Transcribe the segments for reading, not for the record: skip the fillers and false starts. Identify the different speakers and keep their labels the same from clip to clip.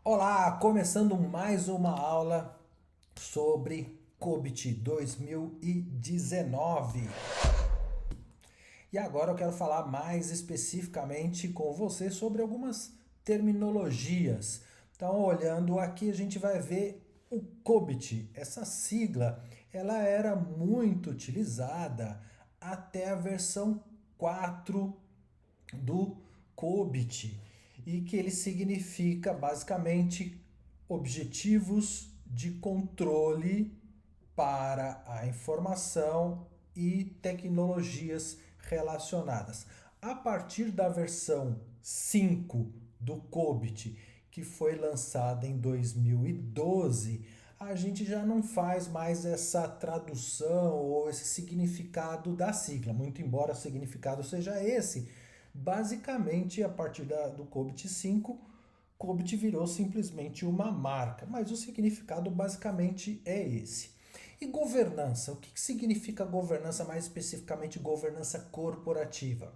Speaker 1: Olá, começando mais uma aula sobre COBIT 2019. E agora eu quero falar mais especificamente com você sobre algumas terminologias. Então, olhando aqui, a gente vai ver o COBIT. Essa sigla, ela era muito utilizada até a versão 4 do COBIT e que ele significa basicamente objetivos de controle para a informação e tecnologias relacionadas. A partir da versão 5 do COBIT, que foi lançada em 2012, a gente já não faz mais essa tradução ou esse significado da sigla, muito embora o significado seja esse. Basicamente, a partir do COBIT 5, COBIT virou simplesmente uma marca, mas o significado basicamente é esse. E governança? O que significa governança, mais especificamente governança corporativa?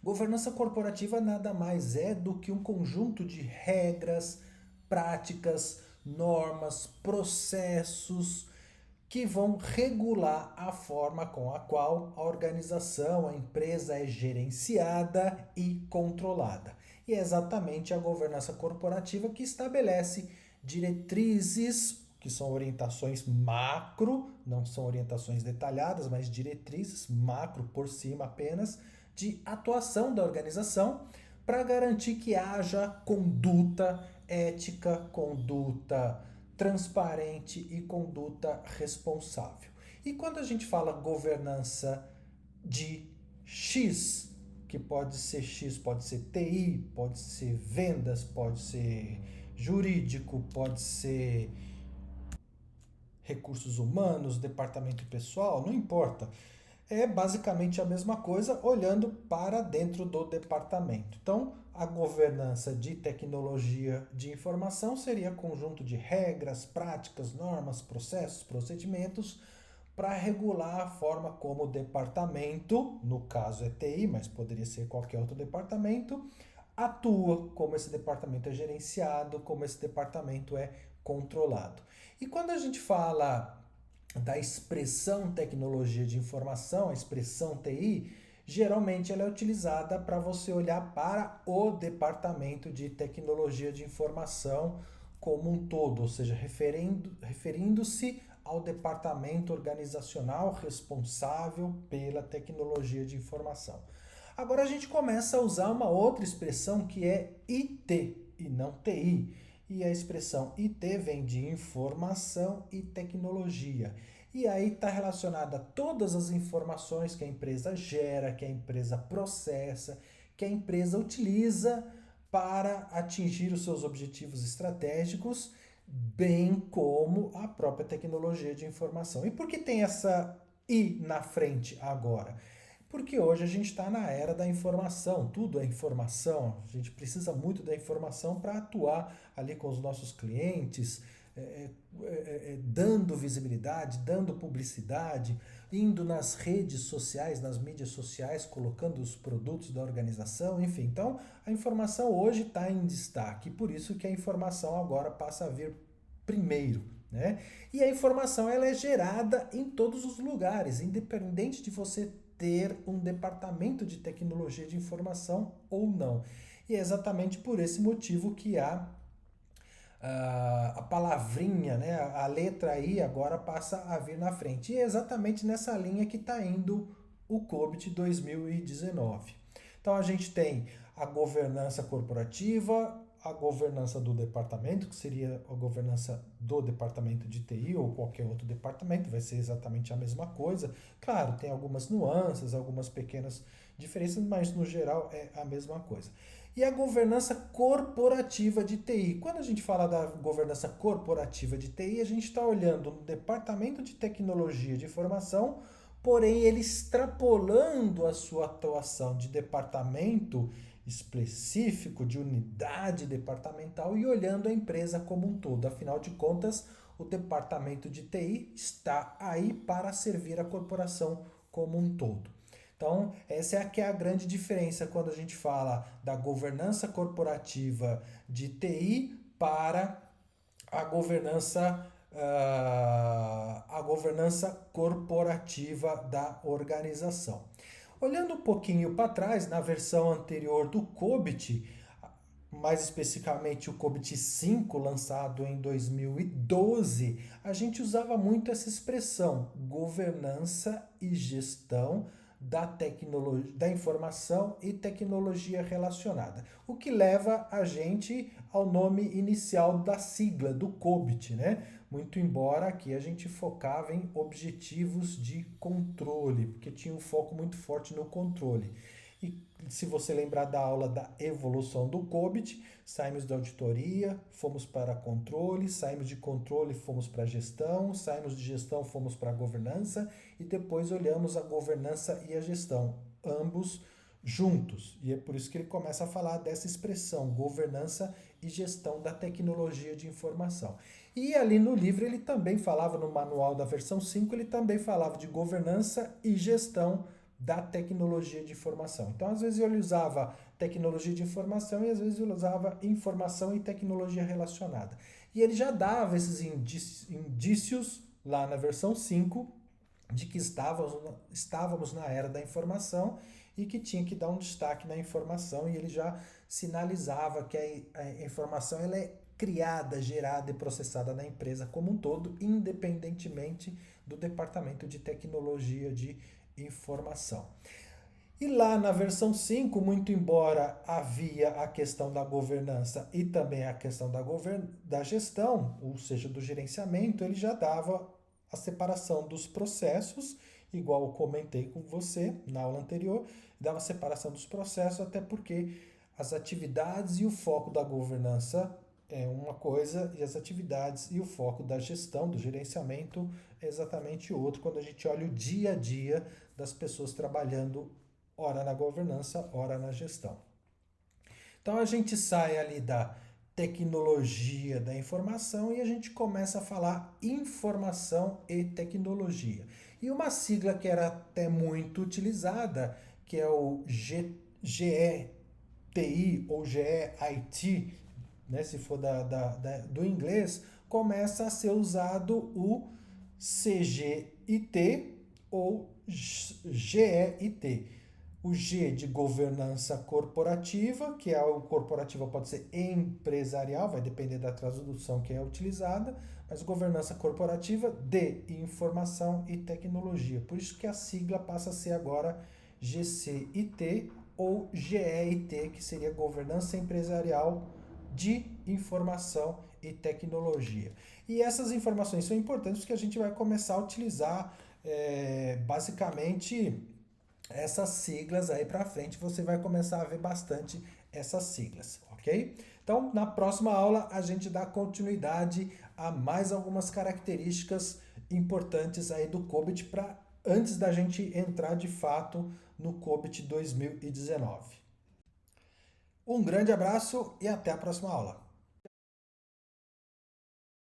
Speaker 1: Governança corporativa nada mais é do que um conjunto de regras, práticas, normas, processos que vão regular a forma com a qual a organização, a empresa é gerenciada e controlada. E é exatamente a governança corporativa que estabelece diretrizes, que são orientações macro, não são orientações detalhadas, mas diretrizes macro por cima apenas, de atuação da organização para garantir que haja conduta ética, conduta transparente e conduta responsável. E quando a gente fala governança de X, que pode ser X, pode ser TI, pode ser vendas, pode ser jurídico, pode ser recursos humanos, departamento pessoal, não importa. É basicamente a mesma coisa olhando para dentro do departamento. Então, a governança de tecnologia de informação seria conjunto de regras, práticas, normas, processos, procedimentos para regular a forma como o departamento, no caso é TI, mas poderia ser qualquer outro departamento, atua, como esse departamento é gerenciado, como esse departamento é controlado. E quando a gente fala da expressão tecnologia de informação, a expressão TI, geralmente ela é utilizada para você olhar para o departamento de tecnologia de informação como um todo, ou seja, referindo-se ao departamento organizacional responsável pela tecnologia de informação. Agora a gente começa a usar uma outra expressão que é IT e não TI. E a expressão IT vem de informação e tecnologia. E aí está relacionada a todas as informações que a empresa gera, que a empresa processa, que a empresa utiliza para atingir os seus objetivos estratégicos, bem como a própria tecnologia de informação. E por que tem essa I na frente agora? Porque hoje a gente está na era da informação, tudo é informação, a gente precisa muito da informação para atuar ali com os nossos clientes, dando visibilidade, dando publicidade, indo nas redes sociais, nas mídias sociais, colocando os produtos da organização, enfim. Então, a informação hoje está em destaque, por isso que a informação agora passa a vir primeiro. Né? E a informação ela é gerada em todos os lugares, independente de você ter um departamento de tecnologia de informação ou não. E é exatamente por esse motivo que a palavrinha, né, a letra I agora passa a vir na frente. E é exatamente nessa linha que está indo o COBIT 2019. Então a gente tem a governança corporativa, a governança do departamento, que seria a governança do departamento de TI ou qualquer outro departamento, vai ser exatamente a mesma coisa. Claro, tem algumas nuances, algumas pequenas diferenças, mas no geral é a mesma coisa. E a governança corporativa de TI. Quando a gente fala da governança corporativa de TI, a gente está olhando no departamento de tecnologia de informação, porém ele extrapolando a sua atuação de departamento específico, de unidade departamental e olhando a empresa como um todo. Afinal de contas, o departamento de TI está aí para servir a corporação como um todo. Então, essa é que é a grande diferença quando a gente fala da governança corporativa de TI para a governança corporativa da organização. Olhando um pouquinho para trás, na versão anterior do COBIT, mais especificamente o COBIT 5, lançado em 2012, a gente usava muito essa expressão, governança e gestão da informação e tecnologia relacionada. O que leva a gente ao nome inicial da sigla, do COBIT, né? Muito embora aqui a gente focava em objetivos de controle, porque tinha um foco muito forte no controle. E se você lembrar da aula da evolução do COBIT, saímos da auditoria, fomos para controle, saímos de controle, fomos para gestão, saímos de gestão, fomos para governança e depois olhamos a governança e a gestão, ambos juntos. E é por isso que ele começa a falar dessa expressão, governança e gestão da tecnologia de informação. E ali no livro ele também falava, no manual da versão 5, ele também falava de governança e gestão da tecnologia de informação. Então, às vezes ele usava tecnologia de informação e às vezes ele usava informação e tecnologia relacionada. E ele já dava esses indícios lá na versão 5 de que estávamos na era da informação e que tinha que dar um destaque na informação, e ele já sinalizava que a informação ela é criada, gerada e processada na empresa como um todo, independentemente do departamento de tecnologia de informação. E lá na versão 5, muito embora havia a questão da governança e também a questão da gestão, ou seja, do gerenciamento, ele já dava a separação dos processos, igual eu comentei com você na aula anterior, dava a separação dos processos, até porque as atividades e o foco da governança é uma coisa e as atividades e o foco da gestão, do gerenciamento é exatamente outro, quando a gente olha o dia a dia das pessoas trabalhando, ora na governança, ora na gestão. Então a gente sai ali da tecnologia da informação e a gente começa a falar informação e tecnologia. E uma sigla que era até muito utilizada, que é o GETI ou GEIT, né, se for do inglês, começa a ser usado o CGIT ou GEIT. O G de governança corporativa, que é o corporativa pode ser empresarial, vai depender da tradução que é utilizada, mas governança corporativa de informação e tecnologia. Por isso que a sigla passa a ser agora GCIT ou GEIT, que seria governança empresarial de informação e tecnologia. E essas informações são importantes porque a gente vai começar a utilizar basicamente essas siglas aí para frente, você vai começar a ver bastante essas siglas, ok? Então, na próxima aula, a gente dá continuidade a mais algumas características importantes aí do COBIT para antes da gente entrar de fato no COBIT 2019. Um grande abraço e até a próxima aula.